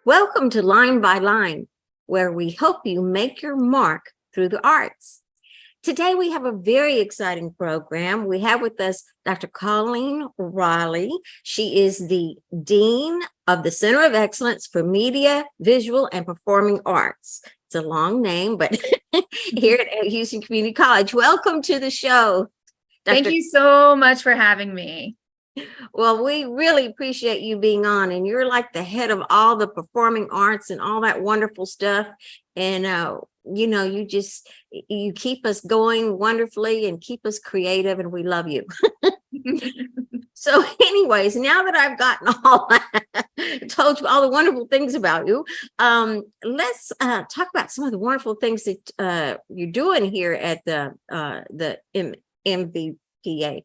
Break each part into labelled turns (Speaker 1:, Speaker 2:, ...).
Speaker 1: Welcome to Line by Line, where we help you make your mark through the arts. Today, we have a very exciting program. We have with us Dr. Colleen Reilly. She is the Dean of the Center of Excellence for Media, Visual, and Performing Arts. It's a long name, but here at Houston Community College. Welcome to the show, Dr.
Speaker 2: Thank you so much for having me.
Speaker 1: Well, we really appreciate you being on, and you're like the head of all the performing arts and all that wonderful stuff. And, you keep us going wonderfully and keep us creative, and we love you. So anyways, now that I've gotten all that, told you all the wonderful things about you, let's talk about some of the wonderful things that you're doing here at the MVPA.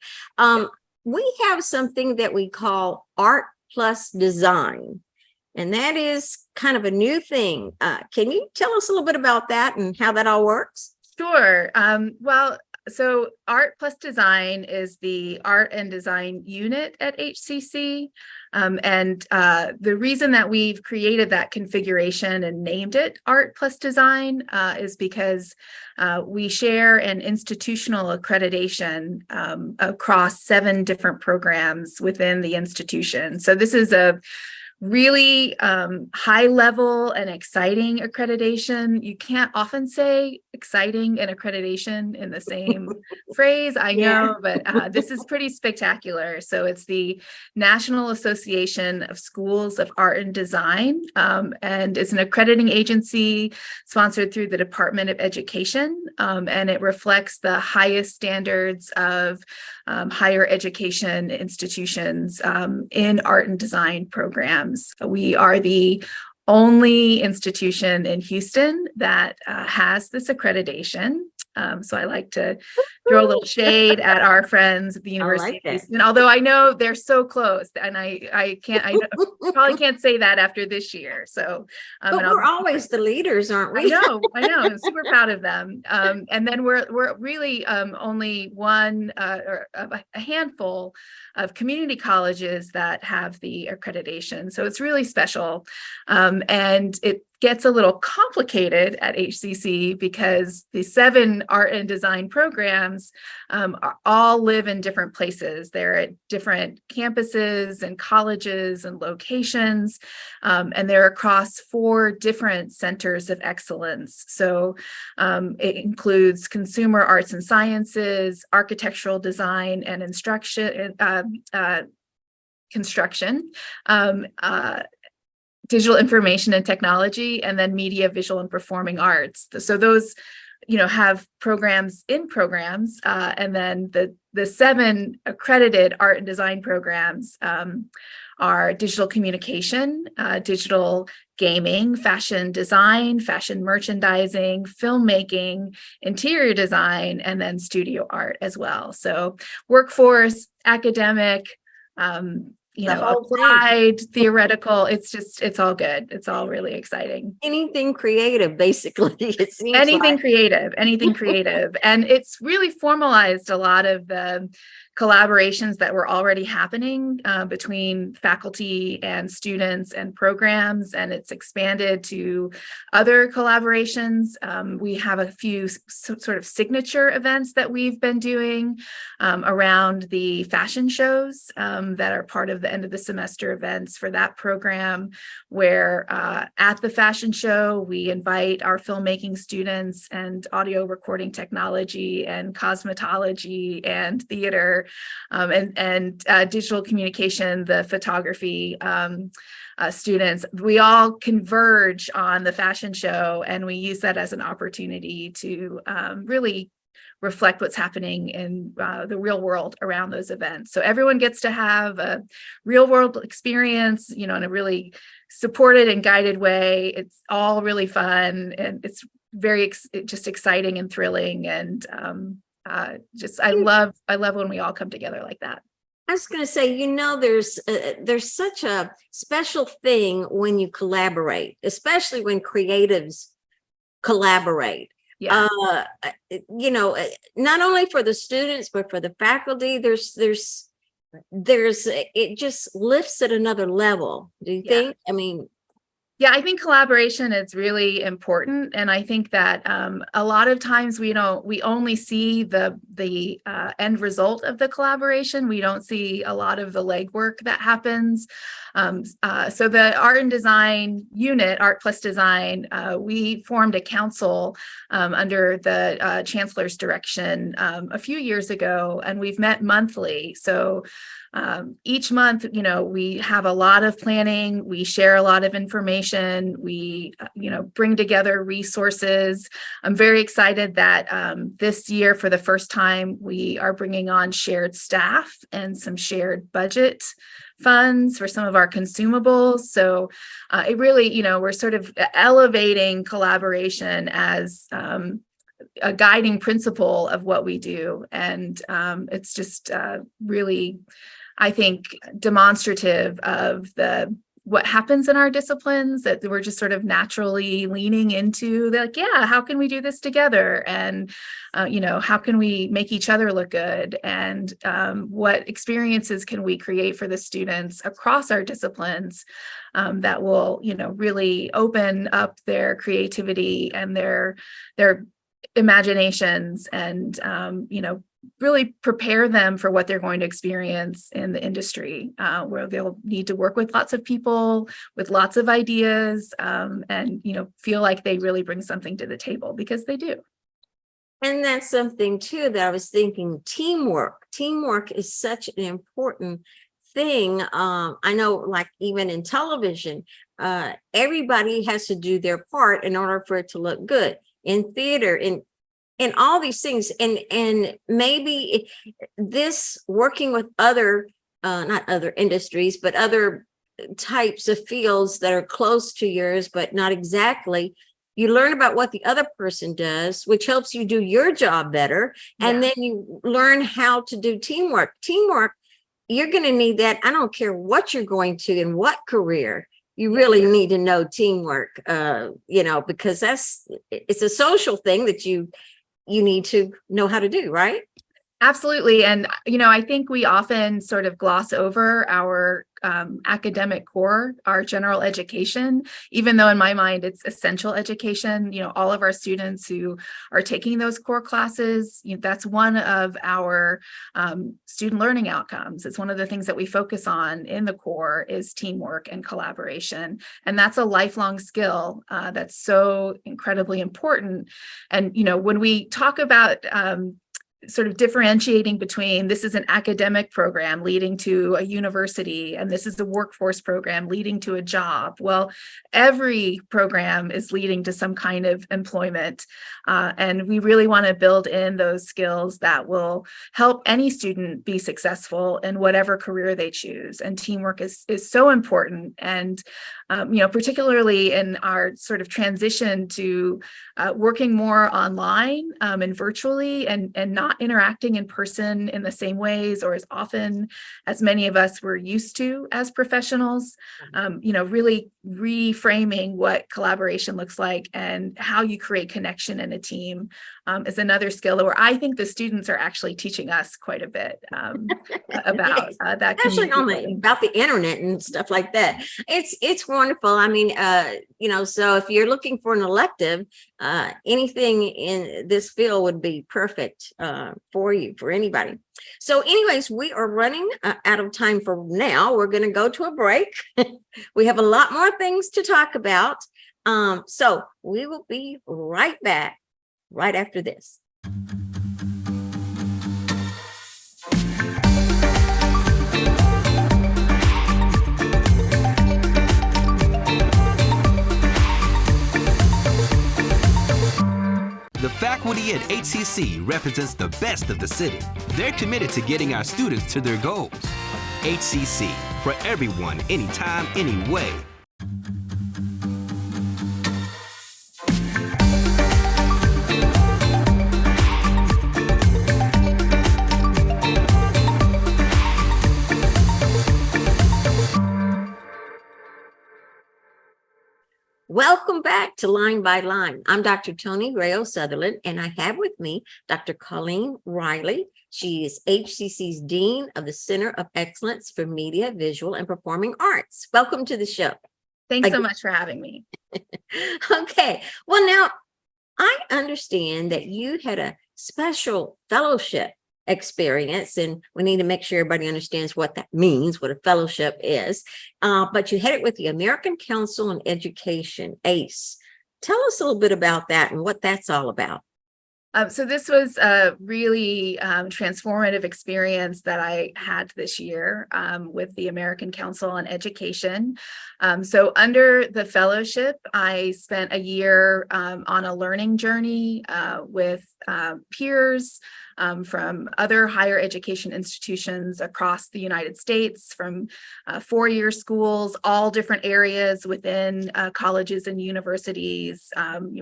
Speaker 1: We have something that we call Art Plus Design, and that is kind of a new thing. Can you tell us a little bit about that and how that all works?
Speaker 2: Sure. So Art Plus Design is the art and design unit at HCC. The reason that we've created that configuration and named it Art Plus Design is because we share an institutional accreditation across 7 different programs within the institution. So this is a really high level and exciting accreditation. You can't often say exciting and accreditation in the same phrase, I know, but this is pretty spectacular. So it's the National Association of Schools of Art and Design, and it's an accrediting agency sponsored through the Department of Education, and it reflects the highest standards of higher education institutions in art and design programs. We are the only institution in Houston that has this accreditation. So I like to throw a little shade at our friends at the University of Houston, although I know they're so close, and I probably can't say that after this year. So,
Speaker 1: but we're always the leaders, aren't we?
Speaker 2: I know. I'm super proud of them. And then we're really only one or a handful of community colleges that have the accreditation. So it's really special, and it gets a little complicated at HCC because the 7 art and design programs all live in different places. They're at different campuses and colleges and locations, and they're across 4 different centers of excellence. So it includes consumer arts and sciences, architectural design and construction, digital information and technology, and then media, visual, and performing arts. So those, have programs in programs, and then the 7 accredited art and design programs are digital communication, digital gaming, fashion design, fashion merchandising, filmmaking, interior design, and then studio art as well. So workforce, academic, applied, theoretical, it's all good. It's all really exciting.
Speaker 1: Anything creative, basically. It seems
Speaker 2: anything creative. And it's really formalized a lot of the collaborations that were already happening between faculty and students and programs, and it's expanded to other collaborations. We have a few sort of signature events that we've been doing around the fashion shows that are part of the end of the semester events for that program, where at the fashion show, we invite our filmmaking students and audio recording technology and cosmetology and theater and digital communication, the photography students. We all converge on the fashion show, and we use that as an opportunity to really reflect what's happening in the real world around those events. So everyone gets to have a real world experience, in a really supported and guided way. It's all really fun, and it's very just exciting and thrilling, and I love when we all come together like that.
Speaker 1: I was going to say, there's such a special thing when you collaborate, especially when creatives collaborate.
Speaker 2: Yeah.
Speaker 1: Not only for the students, but for the faculty, it just lifts at another level. Do you think? I mean,
Speaker 2: Yeah, I think collaboration is really important, and I think that a lot of times we only see the end result of the collaboration. We don't see a lot of the legwork that happens. So the art and design unit, Art Plus Design, we formed a council under the chancellor's direction a few years ago, and we've met monthly. So each month, we have a lot of planning, we share a lot of information, we, bring together resources. I'm very excited that this year, for the first time, we are bringing on shared staff and some shared budget funds for some of our consumables. So it really, we're sort of elevating collaboration as a guiding principle of what we do. And it's just really, I think, demonstrative of what happens in our disciplines, that we're just sort of naturally leaning into how can we do this together? And, how can we make each other look good? And what experiences can we create for the students across our disciplines that will, really open up their creativity and their imaginations and, really prepare them for what they're going to experience in the industry, where they'll need to work with lots of people with lots of ideas, and feel like they really bring something to the table, because they do.
Speaker 1: And that's something too that I was thinking, teamwork. Teamwork is such an important thing. I know, like, even in television, everybody has to do their part in order for it to look good. In theater, in all these things, and maybe this working with other not other industries, but other types of fields that are close to yours but not exactly, you learn about what the other person does, which helps you do your job better. And then you learn how to do teamwork. You're going to need that. I don't care what you're going to in what career. You really need to know teamwork, because it's a social thing that you need to know how to do, right?
Speaker 2: Absolutely. And, I think we often sort of gloss over our academic core, our general education, even though in my mind it's essential education. All of our students who are taking those core classes, that's one of our student learning outcomes. It's one of the things that we focus on in the core is teamwork and collaboration. And that's a lifelong skill that's so incredibly important. And, when we talk about sort of differentiating between this is an academic program leading to a university and this is a workforce program leading to a job. Well, every program is leading to some kind of employment. And we really want to build in those skills that will help any student be successful in whatever career they choose. And teamwork is so important. And particularly in our sort of transition to working more online and virtually and not interacting in person in the same ways or as often as many of us were used to as professionals, really reframing what collaboration looks like and how you create connection in a team is another skill where I think the students are actually teaching us quite a bit about that.
Speaker 1: Especially about the internet and stuff like that. It's wonderful. I mean, so if you're looking for an elective, anything in this field would be perfect for you, for anybody. So anyways, we are running out of time for now. We're going to go to a break. We have a lot more things to talk about. So we will be right back right after this.
Speaker 3: The faculty at HCC represents the best of the city. They're committed to getting our students to their goals. HCC, for everyone, anytime, anyway.
Speaker 1: Welcome back to Line by Line. I'm Dr. Toni Rao-Southerlan, and I have with me Dr. Colleen Reilly. She is HCC's Dean of the Center of Excellence for Media, Visual, and Performing Arts. Welcome to the show.
Speaker 2: Thanks so much for having me.
Speaker 1: Okay. Well, now I understand that you had a special fellowship experience, and we need to make sure everybody understands what that means, what a fellowship is. But you had it with the American Council on Education, ACE. Tell us a little bit about that and what that's all about.
Speaker 2: So this was a really transformative experience that I had this year with the American Council on Education. So under the fellowship, I spent a year on a learning journey with peers from other higher education institutions across the United States, from four-year schools, all different areas within colleges and universities,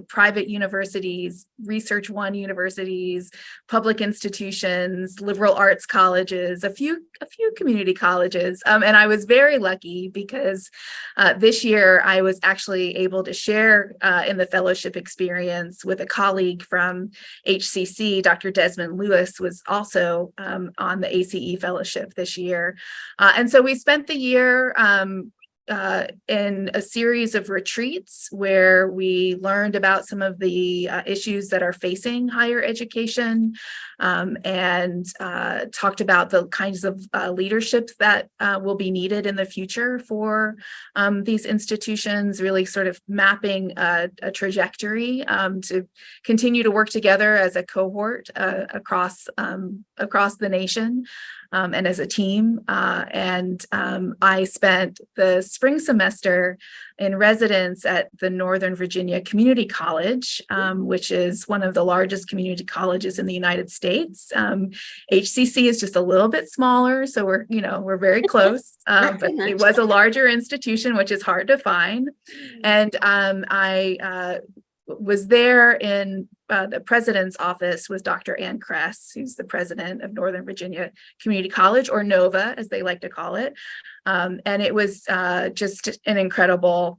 Speaker 2: private universities, Research One universities, public institutions, liberal arts colleges, a few community colleges. And I was very lucky because this year I was actually able to share in the fellowship experience with a colleague from HCC. Dr. Desmond Lewis was also on the ACE fellowship this year. And so we spent the year in a series of retreats where we learned about some of the issues that are facing higher education, and talked about the kinds of leadership that will be needed in the future for these institutions, really sort of mapping a trajectory to continue to work together as a cohort across the nation. And as a team. And I spent the spring semester in residence at the Northern Virginia Community College, which is one of the largest community colleges in the United States. HCC is just a little bit smaller, so we're very close, but it was a larger institution, which is hard to find. And I was there in the president's office with Dr. Ann Kress, who's the president of Northern Virginia Community College, or NOVA, as they like to call it. And it was just an incredible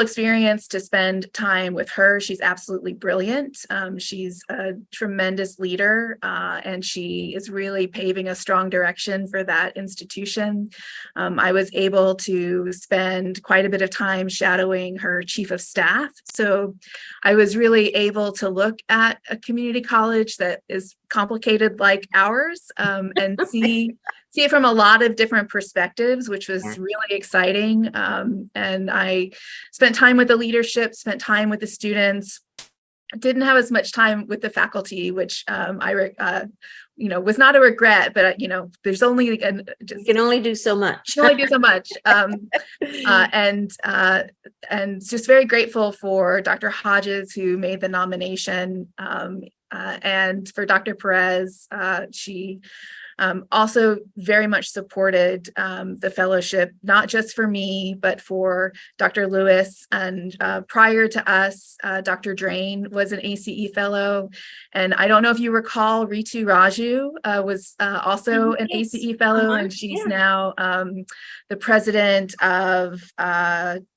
Speaker 2: experience to spend time with her. She's absolutely brilliant. She's a tremendous leader, and she is really paving a strong direction for that institution. I was able to spend quite a bit of time shadowing her chief of staff. So I was really able to look at a community college that is complicated like ours, and see it from a lot of different perspectives, which was really exciting. And I spent time with the leadership, spent time with the students. Didn't have as much time with the faculty, which was not a regret, but there's only you
Speaker 1: can only do so much.
Speaker 2: Only do so much. And just very grateful for Dr. Hodges, who made the nomination, and for Dr. Perez. She also very much supported the fellowship, not just for me, but for Dr. Lewis. And prior to us, Dr. Drain was an ACE fellow. And I don't know if you recall, Ritu Raju was also an ACE fellow, and she's now the president of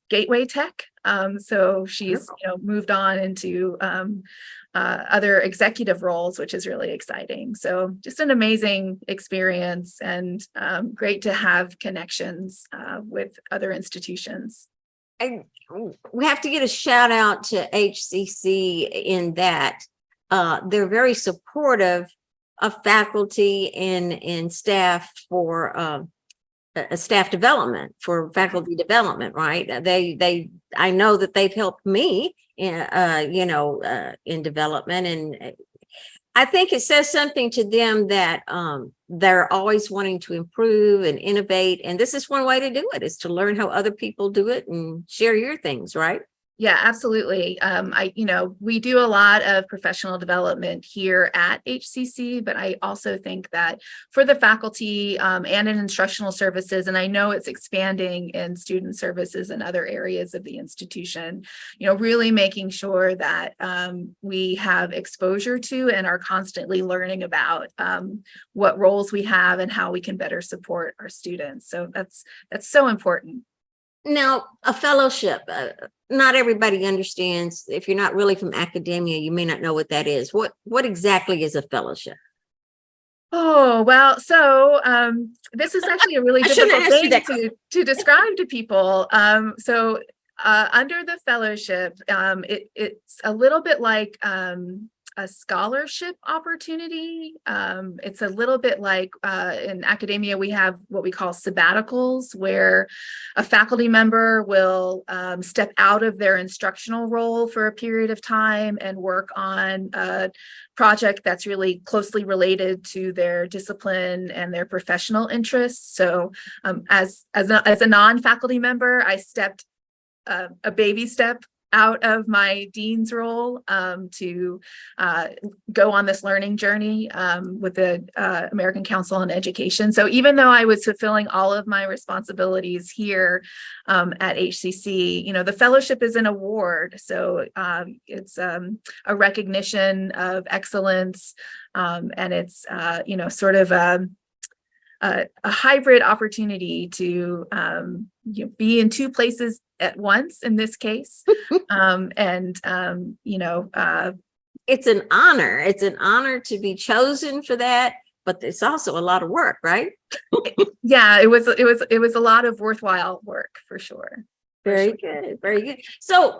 Speaker 2: Gateway Tech. So she's moved on into other executive roles, which is really exciting. So just an amazing experience, and great to have connections with other institutions.
Speaker 1: We have to get a shout out to HCC in that they're very supportive of faculty and staff for staff development, for faculty development, right? I know that they've helped me in development, and I think it says something to them that they're always wanting to improve and innovate. And this is one way to do it, is to learn how other people do it and share your things, right?
Speaker 2: Yeah, absolutely. We do a lot of professional development here at HCC, but I also think that for the faculty and in instructional services, and I know it's expanding in student services and other areas of the institution, really making sure that we have exposure to and are constantly learning about what roles we have and how we can better support our students. So that's so important.
Speaker 1: Now, a fellowship, not everybody understands. If you're not really from academia, you may not know what that is. What exactly is a fellowship?
Speaker 2: Oh, well, so this is actually a really
Speaker 1: I shouldn't
Speaker 2: difficult
Speaker 1: ask you
Speaker 2: thing
Speaker 1: that.
Speaker 2: to describe to people. Under the fellowship, it's a little bit like a scholarship opportunity. It's a little bit like in academia, we have what we call sabbaticals, where a faculty member will step out of their instructional role for a period of time and work on a project that's really closely related to their discipline and their professional interests. So as a non-faculty member, I stepped a baby step out of my dean's role to go on this learning journey with the American Council on Education. So even though I was fulfilling all of my responsibilities here at HCC, the fellowship is an award. So it's a recognition of excellence, and it's sort of a hybrid opportunity to be in two places at once in this case.
Speaker 1: It's an honor. It's an honor to be chosen for that, but it's also a lot of work, right?
Speaker 2: Yeah, it was a lot of worthwhile work for sure.
Speaker 1: Very good. Very good. So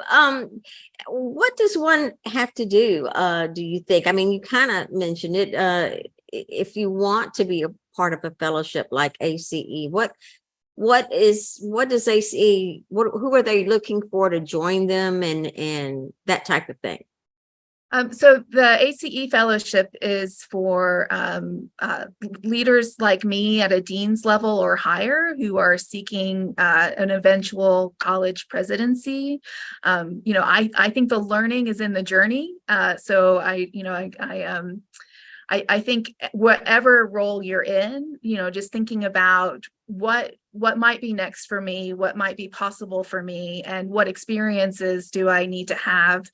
Speaker 1: what does one have to do you think? I mean, you kind of mentioned it. If you want to be a part of a fellowship like ACE, what does ACE, who are they looking for to join them and that type of thing?
Speaker 2: So the ACE fellowship is for leaders like me at a dean's level or higher who are seeking an eventual college presidency. I think the learning is in the journey. So I think whatever role you're in, just thinking about what might be next for me, what might be possible for me, and what experiences do I need to have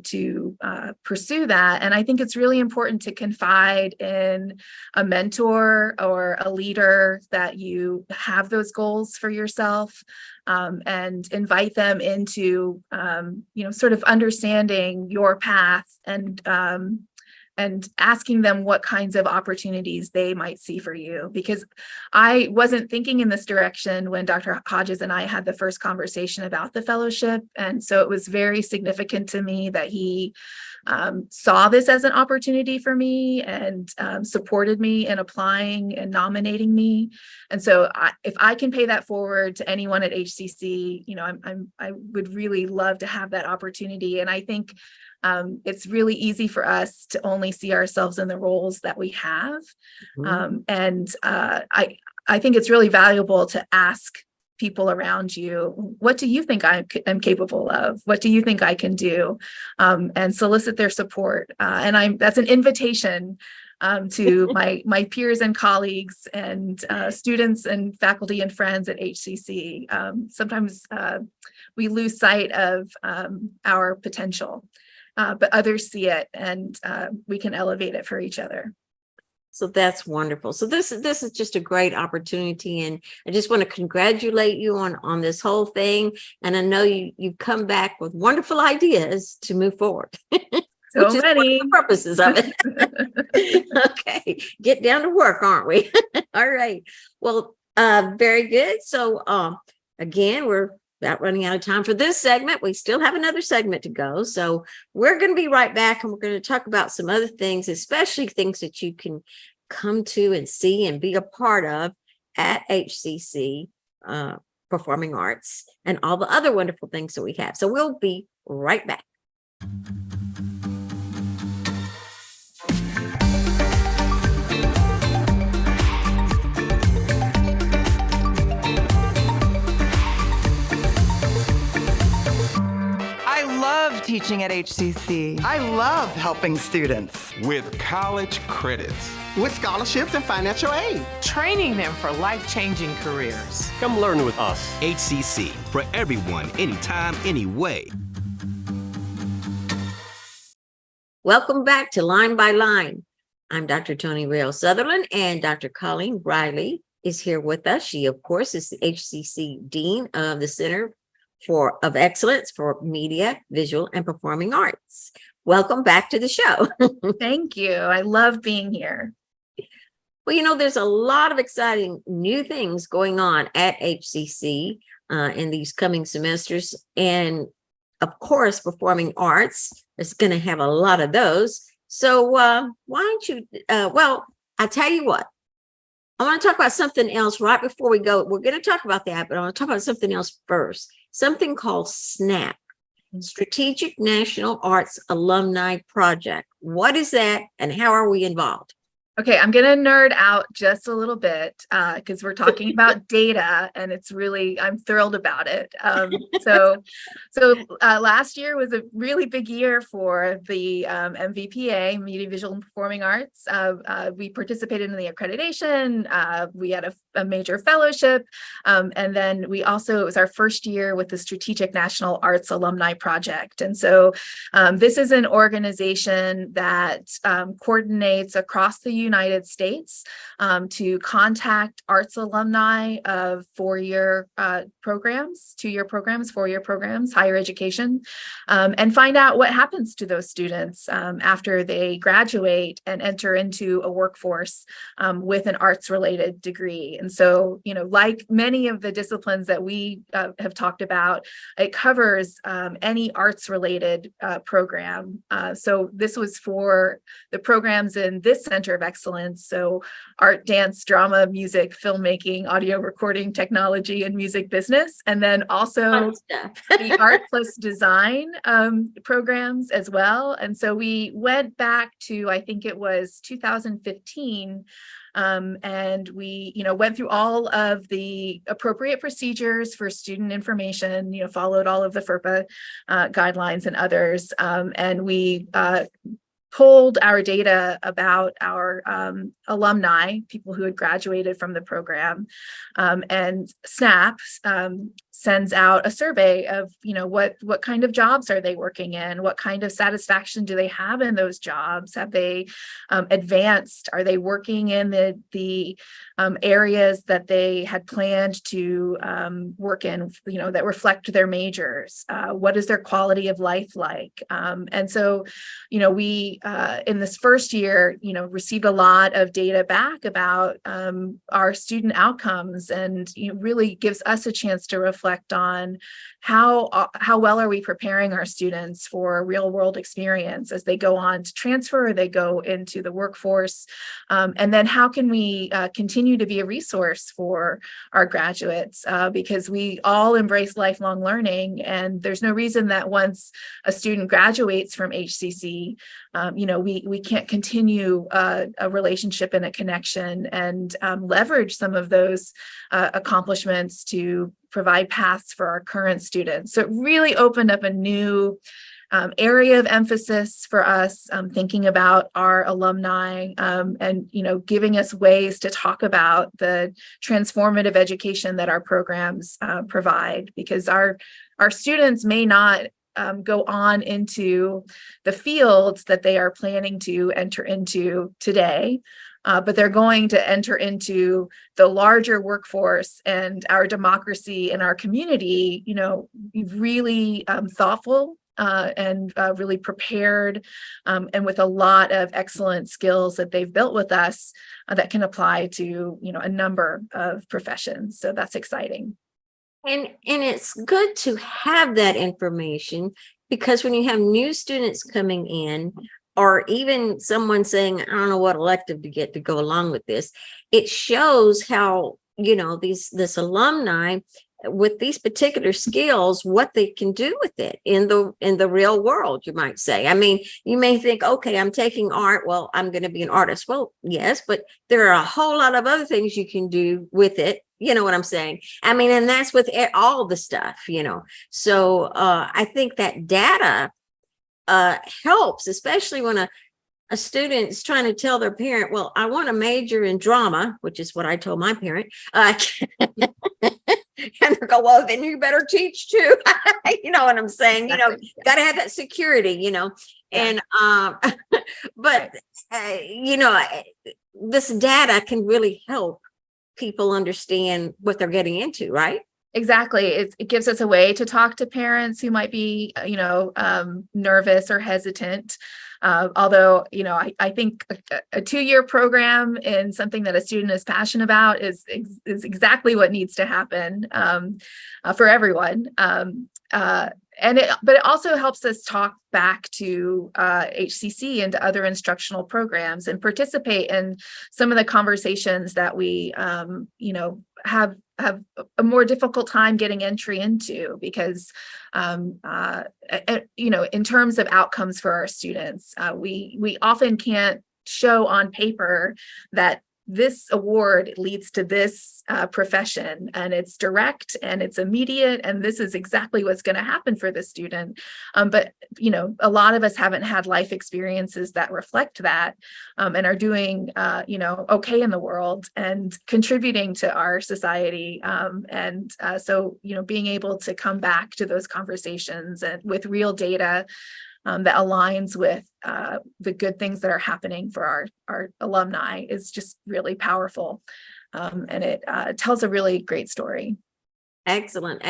Speaker 2: to pursue that. And I think it's really important to confide in a mentor or a leader that you have those goals for yourself, and invite them into, sort of understanding your path and asking them what kinds of opportunities they might see for you. Because I wasn't thinking in this direction when Dr. Hodges and I had the first conversation about the fellowship. And so it was very significant to me that he saw this as an opportunity for me and supported me in applying and nominating me. And so if I can pay that forward to anyone at HCC, I would really love to have that opportunity. And I think it's really easy for us to only see ourselves in the roles that we have. I think it's really valuable to ask people around you, what do you think I'm capable of? What do you think I can do? And solicit their support. And that's an invitation to my peers and colleagues and students and faculty and friends at HCC. Sometimes we lose sight of our potential. But others see it, and we can elevate it for each other.
Speaker 1: So that's wonderful. So this is just a great opportunity, and I just want to congratulate you on this whole thing. And I know you've come back with wonderful ideas to move forward.
Speaker 2: So
Speaker 1: which is
Speaker 2: many
Speaker 1: one of the purposes of it. Okay, get down to work, aren't we? All right. Well, very good. So again, we're about running out of time for this segment. We still have another segment to go. So we're going to be right back, and we're going to talk about some other things, especially things that you can come to and see and be a part of at HCC Performing Arts and all the other wonderful things that we have. So we'll be right back.
Speaker 4: Teaching at HCC. I love helping students.
Speaker 5: With college credits.
Speaker 6: With scholarships and financial aid.
Speaker 7: Training them for life-changing careers.
Speaker 8: Come learn with us.
Speaker 3: HCC, for everyone, anytime, anyway.
Speaker 1: Welcome back to Line by Line. I'm Dr. Toni Rao-Southerlan, and Dr. Colleen Reilly is here with us. She, of course, is the HCC Dean of the Center of Excellence for Media, Visual, and Performing Arts. Welcome back to the show.
Speaker 2: Thank you. I love being here.
Speaker 1: Well, there's a lot of exciting new things going on at HCC in these coming semesters. And of course, performing arts is going to have a lot of those. So why don't you, I tell you what, I want to talk about something else right before we go. We're going to talk about that, but I want to talk about something else first, something called SNAP, Strategic National Arts Alumni Project. What is that and how are we involved?
Speaker 2: Okay, I'm going to nerd out just a little bit because we're talking about data, and I'm thrilled about it. So last year was a really big year for the MVPA, Media, Visual, and Performing Arts. We participated in the accreditation. We had a major fellowship, and then it was our first year with the Strategic National Arts Alumni Project. And so this is an organization that coordinates across the United States to contact arts alumni of 4-year programs, 2-year programs, 4-year programs, higher education, and find out what happens to those students after they graduate and enter into a workforce with an arts-related degree. And so, like many of the disciplines that we have talked about, it covers any arts-related program. So this was for the programs in this Center of Excellence. So art, dance, drama, music, filmmaking, audio recording, technology, and music business. And then also the art plus design programs as well. And so we went back to, I think it was 2015, and we, went through all of the appropriate procedures for student information, followed all of the FERPA guidelines and others. And we pulled our data about our alumni, people who had graduated from the program, and SNAP sends out a survey of, what kind of jobs are they working in? What kind of satisfaction do they have in those jobs? Have they advanced? Are they working in the areas that they had planned to work in, that reflect their majors? What is their quality of life like? And so, we in this first year, received a lot of data back about our student outcomes, and really gives us a chance to reflect on how well are we preparing our students for real world experience as they go on to transfer, or they go into the workforce, and then how can we continue to be a resource for our graduates, because we all embrace lifelong learning, and there's no reason that once a student graduates from HCC, we can't continue a relationship and a connection and leverage some of those accomplishments to provide paths for our current students. So it really opened up a new area of emphasis for us, thinking about our alumni, and giving us ways to talk about the transformative education that our programs provide, because our students may not go on into the fields that they are planning to enter into today, but they're going to enter into the larger workforce, and our democracy and our community, really thoughtful and really prepared, and with a lot of excellent skills that they've built with us that can apply to, a number of professions. So that's exciting.
Speaker 1: And it's good to have that information, because when you have new students coming in, or even someone saying, I don't know what elective to get to go along with this, it shows how, this alumni with these particular skills, what they can do with it in the real world, you might say. I mean, you may think, okay, I'm taking art, well, I'm going to be an artist. Well, yes, but there are a whole lot of other things you can do with it. You know what I'm saying? I mean, and that's with all the stuff, So I think that data helps, especially when a student is trying to tell their parent, well, I want to major in drama, which is what I told my parent. And they go, well, then you better teach too. You know what I'm saying?
Speaker 2: Exactly.
Speaker 1: Got to have that security,
Speaker 2: Yeah.
Speaker 1: And but this data can really help people understand what they're getting into, right?
Speaker 2: Exactly. It gives us a way to talk to parents who might be, nervous or hesitant. Although, I think a 2-year program in something that a student is passionate about is exactly what needs to happen for everyone. But it also helps us talk back to HCC and to other instructional programs and participate in some of the conversations that we, have a more difficult time getting entry into because, in terms of outcomes for our students, we often can't show on paper that this award leads to this profession, and it's direct and it's immediate, and this is exactly what's going to happen for the student. But a lot of us haven't had life experiences that reflect that, and are doing okay in the world and contributing to our society. So being able to come back to those conversations and with real data that aligns with the good things that are happening for our alumni is just really powerful. And it tells a really great story.
Speaker 1: Excellent.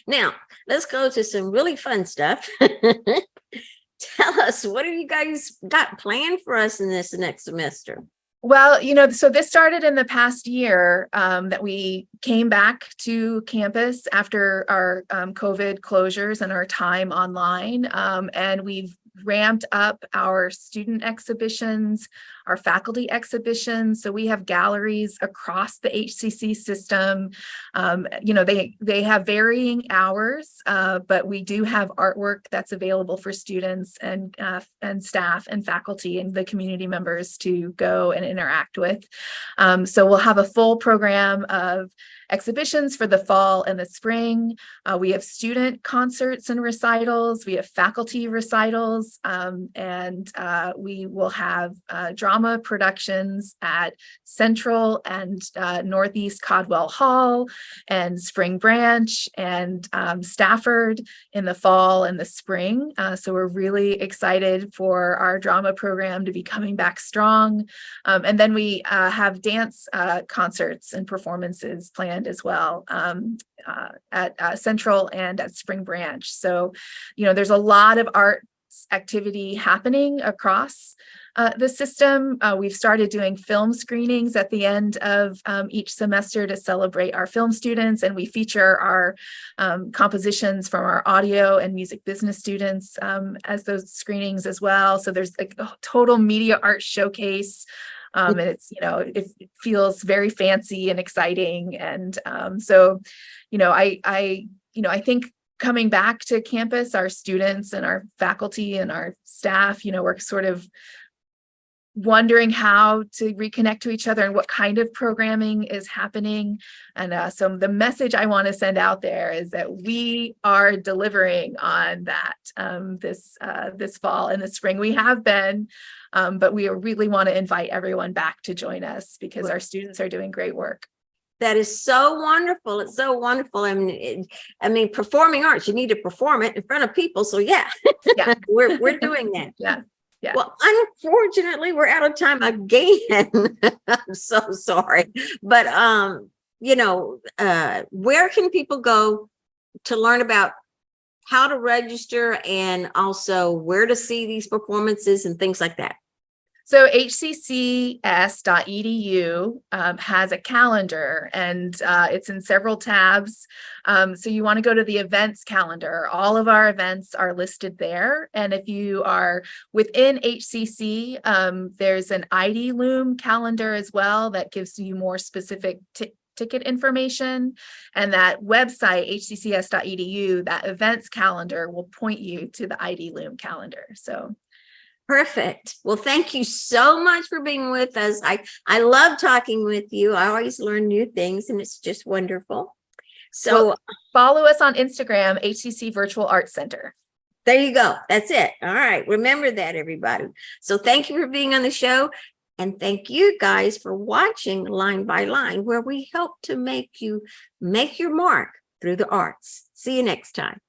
Speaker 1: Now, let's go to some really fun stuff. Tell us, what have you guys got planned for us in this next semester?
Speaker 2: Well, so this started in the past year that we came back to campus after our COVID closures and our time online. And we've ramped up our student exhibitions, our faculty exhibitions. So we have galleries across the HCC system. They have varying hours, but we do have artwork that's available for students and staff and faculty and the community members to go and interact with. So we'll have a full program of exhibitions for the fall and the spring. We have student concerts and recitals. We have faculty recitals, and we will have drama productions at Central and Northeast Caldwell Hall and Spring Branch and Stafford in the fall and the spring. So we're really excited for our drama program to be coming back strong. And then we have dance concerts and performances planned as well at Central and at Spring Branch. So, there's a lot of art activity happening across the system. We've started doing film screenings at the end of each semester to celebrate our film students, and we feature our compositions from our audio and music business students as those screenings as well. So there's like a total media art showcase. And it's, it feels very fancy and exciting. And so, I think coming back to campus, our students and our faculty and our staff, we're sort of wondering how to reconnect to each other and what kind of programming is happening. And so the message I want to send out there is that we are delivering on that this fall and the spring. We have been, but we really want to invite everyone back to join us because our students are doing great work.
Speaker 1: That is so wonderful. It's so wonderful. I mean, performing arts, you need to perform it in front of people. So yeah. we're doing that.
Speaker 2: Yeah.
Speaker 1: Well, unfortunately, we're out of time again. I'm so sorry. But, where can people go to learn about how to register and also where to see these performances and things like that?
Speaker 2: So hccs.edu has a calendar, and it's in several tabs. So you want to go to the events calendar. All of our events are listed there. And if you are within HCC, there's an ID Loom calendar as well that gives you more specific ticket information. And that website, hccs.edu, that events calendar will point you to the ID Loom calendar. So
Speaker 1: perfect. Well, thank you so much for being with us. I love talking with you. I always learn new things, and it's just wonderful. So
Speaker 2: follow us on Instagram, HCC Virtual Arts Center.
Speaker 1: There you go. That's it. All right. Remember that, everybody. So thank you for being on the show. And thank you guys for watching Line by Line, where we help to make you make your mark through the arts. See you next time.